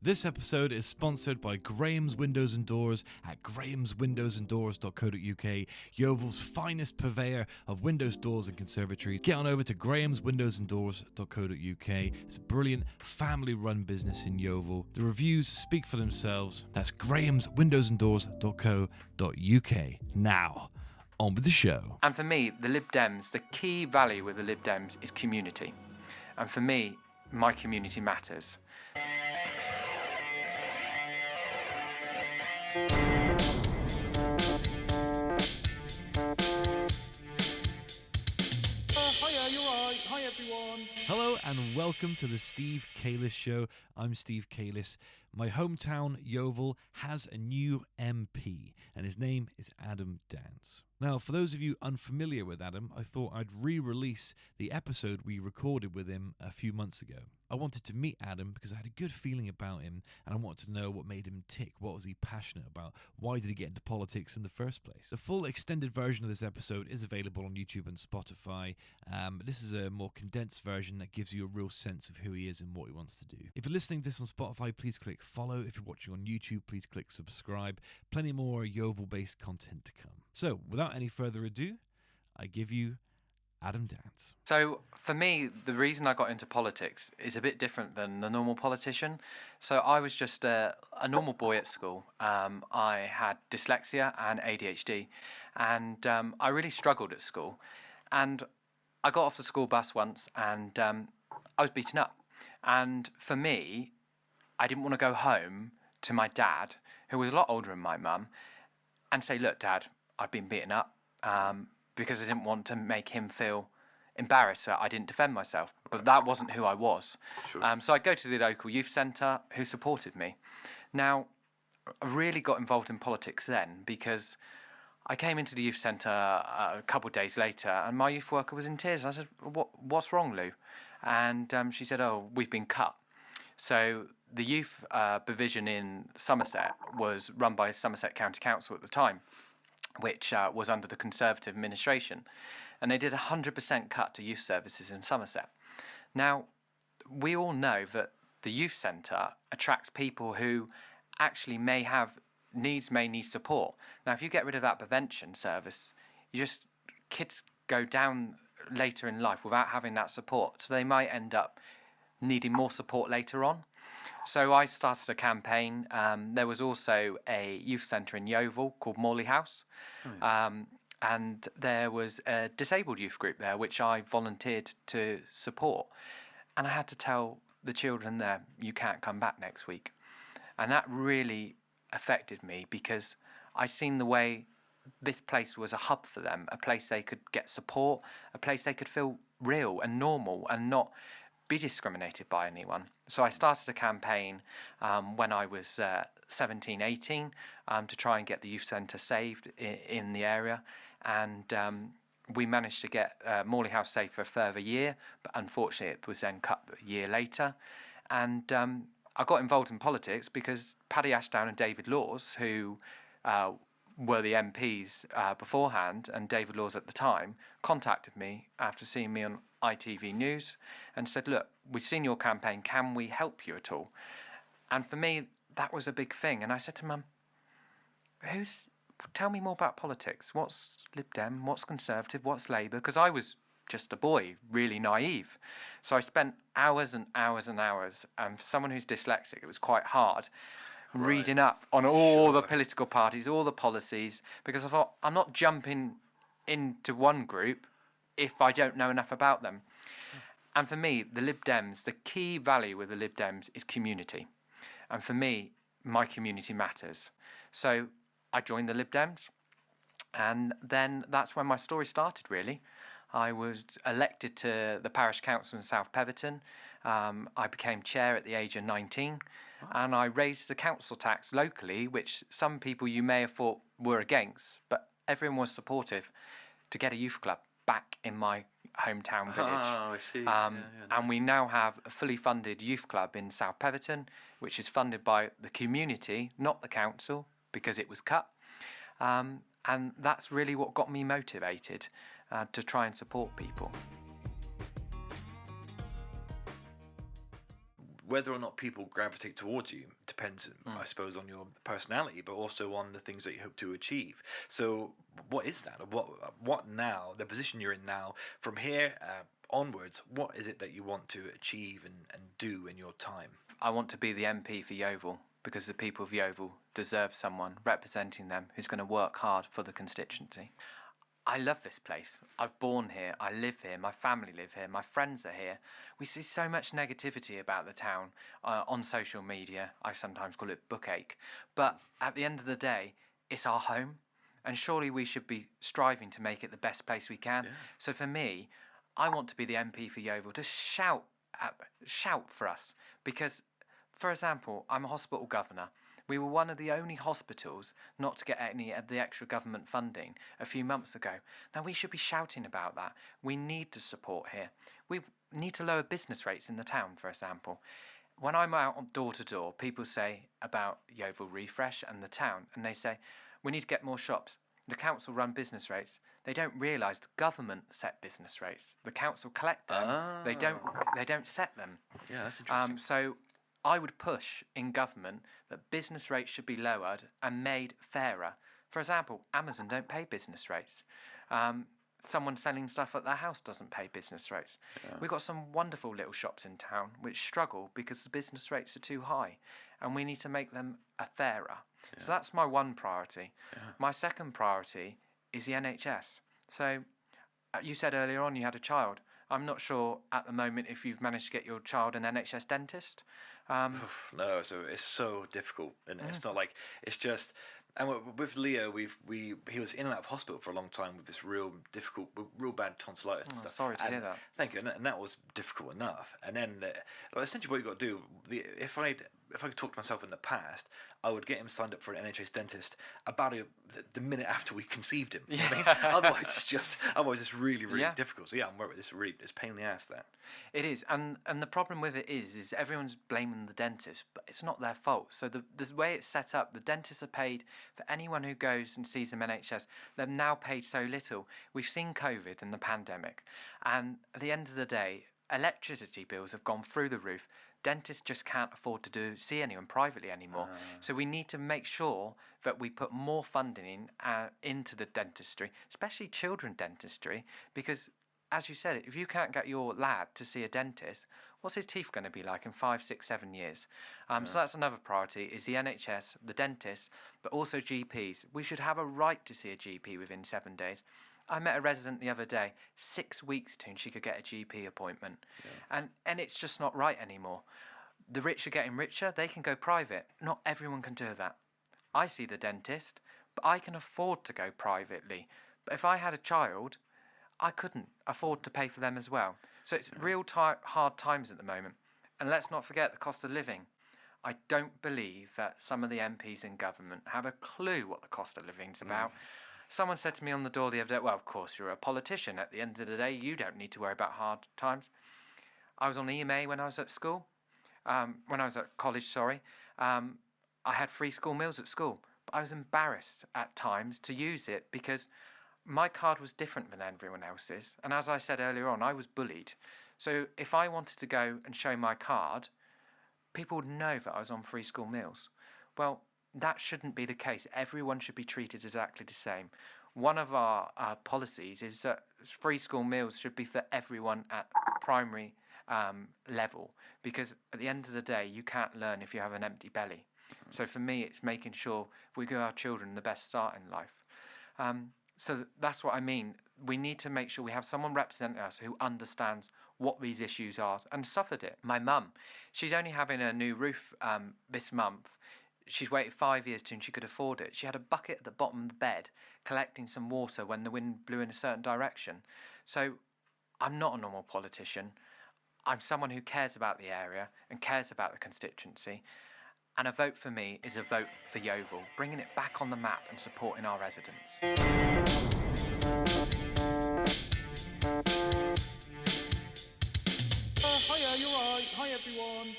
This episode is sponsored by Graham's Windows and Doors at grahamswindowsanddoors.co.uk, Yeovil's finest purveyor of windows, doors and conservatories. Get on over to grahamswindowsanddoors.co.uk. It's a brilliant family-run business in Yeovil. The reviews speak for themselves. That's grahamswindowsanddoors.co.uk. Now, on with the show. And for me, the Lib Dems, the key value with the Lib Dems is community. And for me, my community matters. Hiya, you're right. Hi, everyone. Hello and welcome to the Steve Kalis Show. I'm Steve Kalis. My hometown, Yeovil, has a new MP, and his name is Adam Downs. Now, for those of you unfamiliar with Adam, I thought I'd re-release the episode we recorded with him a few months ago. I wanted to meet Adam because I had a good feeling about him, and I wanted to know what made him tick. What was he passionate about? Why did he get into politics in the first place? The full extended version of this episode is available on YouTube and Spotify. This is a more condensed version that gives you a real sense of who he is and what he wants to do. If you're listening to this on Spotify, please click follow. If you're watching on YouTube, please click subscribe. Plenty more Yeovil-based content to come. So, without any further ado, I give you Adam Downs. So for me, the reason I got into politics is a bit different than the normal politician. So I was just a normal boy at school. I had dyslexia and ADHD, and I really struggled at school. And I got off the school bus once, and I was beaten up. And for me, I didn't want to go home to my dad, who was a lot older than my mum, and say, "Look, Dad, I've been beaten up," because I didn't want to make him feel embarrassed that I didn't defend myself. But that wasn't who I was. Sure. So I go to the local youth centre, who supported me. Now, I really got involved in politics then because I came into the youth centre a couple of days later, and my youth worker was in tears. I said, "What's wrong, Lou?" And she said, "Oh, we've been cut." So the youth provision in Somerset was run by Somerset County Council at the time, which was under the Conservative administration. And they did a 100% cut to youth services in Somerset. Now, we all know that the youth centre attracts people who actually may need support. Now, if you get rid of that prevention service, kids go down later in life without having that support. So they might end up needing more support later on. So I started a campaign. There was also a youth centre in Yeovil called Morley House. Oh, yeah. And there was a disabled youth group there, which I volunteered to support. And I had to tell the children there, "You can't come back next week." And that really affected me because I'd seen the way this place was a hub for them, a place they could get support, a place they could feel real and normal and not be discriminated by anyone. So I started a campaign when I was 17, 18 to try and get the youth centre saved in the area, and we managed to get Morley House saved for a further year, but unfortunately it was then cut a year later. And I got involved in politics because Paddy Ashdown and David Laws, who were the MPs beforehand, and David Laws at the time, contacted me after seeing me on ITV News and said, "Look, we've seen your campaign, can we help you at all?" And for me, that was a big thing. And I said to Mum, tell me more about politics. What's Lib Dem? What's Conservative? What's Labour? Because I was just a boy, really naive. So I spent hours and hours and hours, and for someone who's dyslexic, it was quite hard, reading up on all the political parties, all the policies, because I thought, I'm not jumping into one group if I don't know enough about them. And for me, the Lib Dems, the key value with the Lib Dems is community. And for me, my community matters. So I joined the Lib Dems, and then that's when my story started, really. I was elected to the parish council in South Peverton. I became chair at the age of 19, and I raised the council tax locally, which some people you may have thought were against, but everyone was supportive, to get a youth club back in my hometown village. Oh, I see. And we now have a fully funded youth club in South Peverton, which is funded by the community, not the council, because it was cut. And that's really what got me motivated to try and support people. whether or not people gravitate towards you depends, I suppose, on your personality, but also on the things that you hope to achieve. So what is that? What now, the position you're in now, from here onwards, what is it that you want to achieve and do in your time? I want to be the MP for Yeovil because the people of Yeovil deserve someone representing them who's going to work hard for the constituency. I love this place. I've born here, I live here, my family live here, my friends are here. We see so much negativity about the town on social media. I sometimes call it bookache. But at the end of the day, it's our home. And surely we should be striving to make it the best place we can. Yeah. So for me, I want to be the MP for Yeovil to shout for us. Because, for example, I'm a hospital governor. We were one of the only hospitals not to get any of the extra government funding a few months ago. Now, we should be shouting about that. We need the support here. We need to lower business rates in the town, for example. When I'm out on door to door, people say about Yeovil Refresh and the town, and they say, we need to get more shops. The council run business rates. They don't realise the government set business rates. The council collect them. They don't set them. Yeah, that's interesting. So I would push in government that business rates should be lowered and made fairer. For example, Amazon don't pay business rates. Someone selling stuff at their house doesn't pay business rates. Yeah. We've got some wonderful little shops in town which struggle because the business rates are too high, and we need to make them fairer. Yeah. So that's my one priority. Yeah. My second priority is the NHS. So you said earlier on you had a child. I'm not sure at the moment if you've managed to get your child an NHS dentist. No, so it's so difficult, and it's not like it's just. And with Leo, he was in and out of hospital for a long time with this real bad tonsillitis. And stuff. Sorry to hear that. Thank you, and that was difficult enough. And then, essentially, what you got to do, if I could talk to myself in the past, I would get him signed up for an NHS dentist about the minute after we conceived him. You know what I mean? Otherwise it's really difficult. So yeah, I'm worried. It's pain in the ass. That it is, and the problem with it is everyone's blaming the dentist, but it's not their fault. So the way it's set up, the dentists are paid for anyone who goes and sees them NHS. They're now paid so little. We've seen COVID and the pandemic, and at the end of the day, electricity bills have gone through the roof. Dentists just can't afford to see anyone privately anymore. So we need to make sure that we put more funding into the dentistry, especially children dentistry, because, as you said, if you can't get your lad to see a dentist, what's his teeth going to be like in 5, 6, 7 years? So that's another priority, is the NHS, the dentists, but also GPs. We should have a right to see a GP within 7 days. I met a resident the other day, 6 weeks till she could get a GP appointment. Yeah. And it's just not right anymore. The rich are getting richer, they can go private. Not everyone can do that. I see the dentist, but I can afford to go privately. But if I had a child, I couldn't afford to pay for them as well. So it's real hard times at the moment. And let's not forget the cost of living. I don't believe that some of the MPs in government have a clue what the cost of living's about. Someone said to me on the door the other day, well, of course, you're a politician. At the end of the day, you don't need to worry about hard times. I was on EMA when I was at school, when I was at college, I had free school meals at school. But I was embarrassed at times to use it because my card was different than everyone else's. And as I said earlier on, I was bullied. So if I wanted to go and show my card, people would know that I was on free school meals. Well, that shouldn't be the case. Everyone should be treated exactly the same. One of our policies is that free school meals should be for everyone at primary level, because at the end of the day, you can't learn if you have an empty belly. So for me, it's making sure we give our children the best start in life. So that's what I mean. We need to make sure we have someone representing us who understands what these issues are and suffered it. My mum, she's only having a new roof this month. She's waited 5 years till she could afford it. She had a bucket at the bottom of the bed collecting some water when the wind blew in a certain direction. So I'm not a normal politician. I'm someone who cares about the area and cares about the constituency. And a vote for me is a vote for Yeovil, bringing it back on the map and supporting our residents. Hiya, you're right. Hi, everyone.